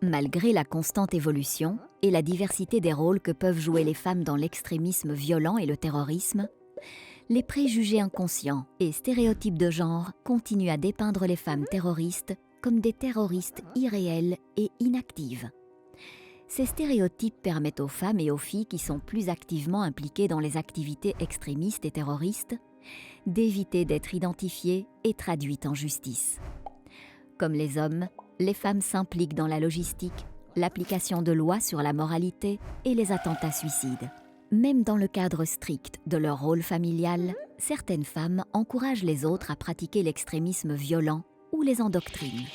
Malgré la constante évolution et la diversité des rôles que peuvent jouer les femmes dans l'extrémisme violent et le terrorisme, les préjugés inconscients et stéréotypes de genre continuent à dépeindre les femmes terroristes comme des terroristes irréelles et inactives. Ces stéréotypes permettent aux femmes et aux filles qui sont plus activement impliquées dans les activités extrémistes et terroristes d'éviter d'être identifiées et traduites en justice. Comme les hommes, les femmes s'impliquent dans la logistique, l'application de lois sur la moralité et les attentats suicides. Même dans le cadre strict de leur rôle familial, certaines femmes encouragent les autres à pratiquer l'extrémisme violent ou les endoctrinent.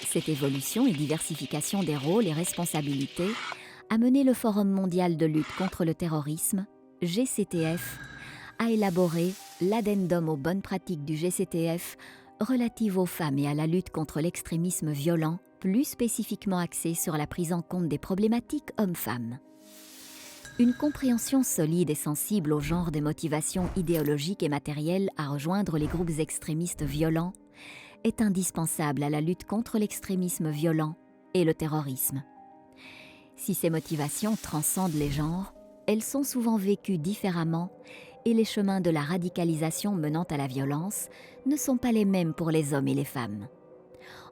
Cette évolution et diversification des rôles et responsabilités a mené le Forum mondial de lutte contre le terrorisme, GCTF, à élaborer l'addendum aux bonnes pratiques du GCTF relative aux femmes et à la lutte contre l'extrémisme violent, plus spécifiquement axée sur la prise en compte des problématiques hommes-femmes. Une compréhension solide et sensible au genre des motivations idéologiques et matérielles à rejoindre les groupes extrémistes violents est indispensable à la lutte contre l'extrémisme violent et le terrorisme. Si ces motivations transcendent les genres, elles sont souvent vécues différemment et les chemins de la radicalisation menant à la violence ne sont pas les mêmes pour les hommes et les femmes.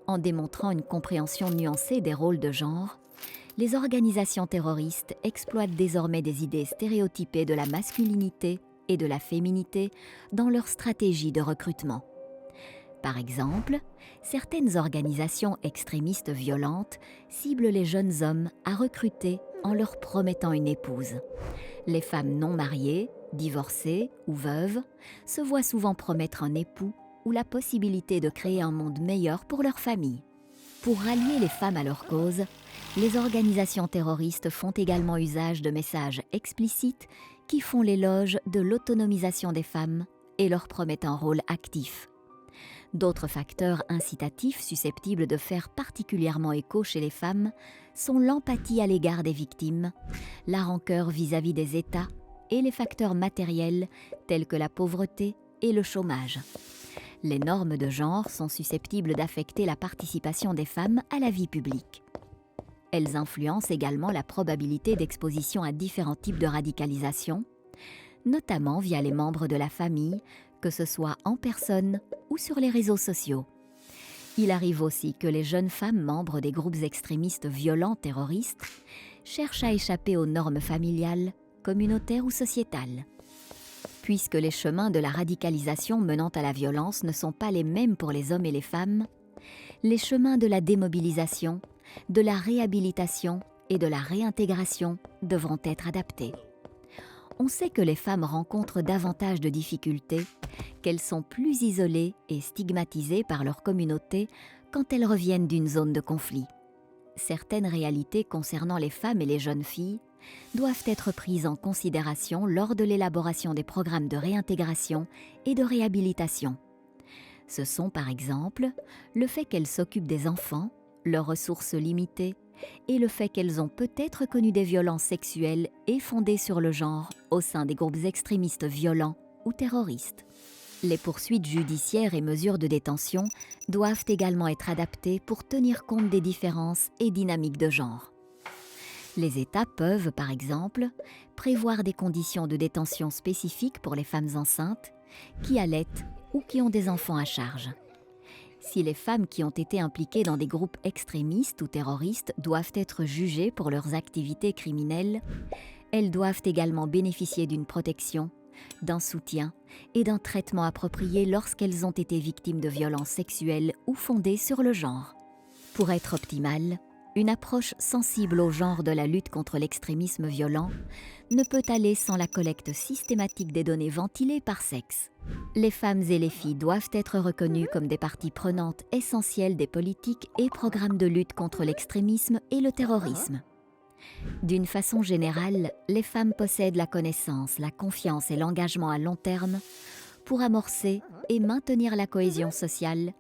En démontrant une compréhension nuancée des rôles de genre, les organisations terroristes exploitent désormais des idées stéréotypées de la masculinité et de la féminité dans leur stratégie de recrutement. Par exemple, certaines organisations extrémistes violentes ciblent les jeunes hommes à recruter en leur promettant une épouse. Les femmes non mariées, divorcées ou veuves se voient souvent promettre un époux ou la possibilité de créer un monde meilleur pour leur famille. Pour rallier les femmes à leur cause, les organisations terroristes font également usage de messages explicites qui font l'éloge de l'autonomisation des femmes et leur promettent un rôle actif. D'autres facteurs incitatifs susceptibles de faire particulièrement écho chez les femmes sont l'empathie à l'égard des victimes, la rancœur vis-à-vis des États et les facteurs matériels tels que la pauvreté et le chômage. Les normes de genre sont susceptibles d'affecter la participation des femmes à la vie publique. Elles influencent également la probabilité d'exposition à différents types de radicalisation, notamment via les membres de la famille, que ce soit en personne ou sur les réseaux sociaux. Il arrive aussi que les jeunes femmes membres des groupes extrémistes violents terroristes cherchent à échapper aux normes familiales, communautaires ou sociétales. Puisque les chemins de la radicalisation menant à la violence ne sont pas les mêmes pour les hommes et les femmes, les chemins de la démobilisation, de la réhabilitation et de la réintégration devront être adaptés. On sait que les femmes rencontrent davantage de difficultés, qu'elles sont plus isolées et stigmatisées par leur communauté quand elles reviennent d'une zone de conflit. Certaines réalités concernant les femmes et les jeunes filles doivent être prises en considération lors de l'élaboration des programmes de réintégration et de réhabilitation. Ce sont par exemple le fait qu'elles s'occupent des enfants, leurs ressources limitées, et le fait qu'elles ont peut-être connu des violences sexuelles et fondées sur le genre au sein des groupes extrémistes violents ou terroristes. Les poursuites judiciaires et mesures de détention doivent également être adaptées pour tenir compte des différences et dynamiques de genre. Les États peuvent, par exemple, prévoir des conditions de détention spécifiques pour les femmes enceintes, qui allaitent ou qui ont des enfants à charge. Si les femmes qui ont été impliquées dans des groupes extrémistes ou terroristes doivent être jugées pour leurs activités criminelles, elles doivent également bénéficier d'une protection, d'un soutien et d'un traitement approprié lorsqu'elles ont été victimes de violences sexuelles ou fondées sur le genre. Pour être optimale, une approche sensible au genre de la lutte contre l'extrémisme violent ne peut aller sans la collecte systématique des données ventilées par sexe. Les femmes et les filles doivent être reconnues comme des parties prenantes essentielles des politiques et programmes de lutte contre l'extrémisme et le terrorisme. D'une façon générale, les femmes possèdent la connaissance, la confiance et l'engagement à long terme pour amorcer et maintenir la cohésion sociale,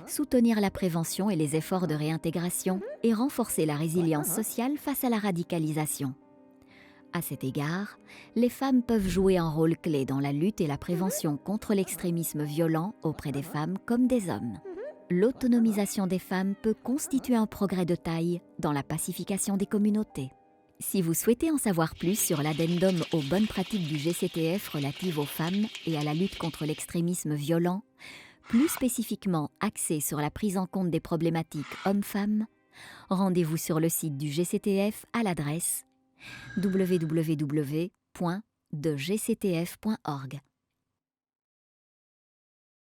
soutenir la prévention et les efforts de réintégration et renforcer la résilience sociale face à la radicalisation. À cet égard, les femmes peuvent jouer un rôle clé dans la lutte et la prévention contre l'extrémisme violent auprès des femmes comme des hommes. l'autonomisation des femmes peut constituer un progrès de taille dans la pacification des communautés. Si vous souhaitez en savoir plus sur l'addendum aux bonnes pratiques du GCTF relatives aux femmes et à la lutte contre l'extrémisme violent, plus spécifiquement axé sur la prise en compte des problématiques hommes-femmes, rendez-vous sur le site du GCTF à l'adresse www.degctf.org.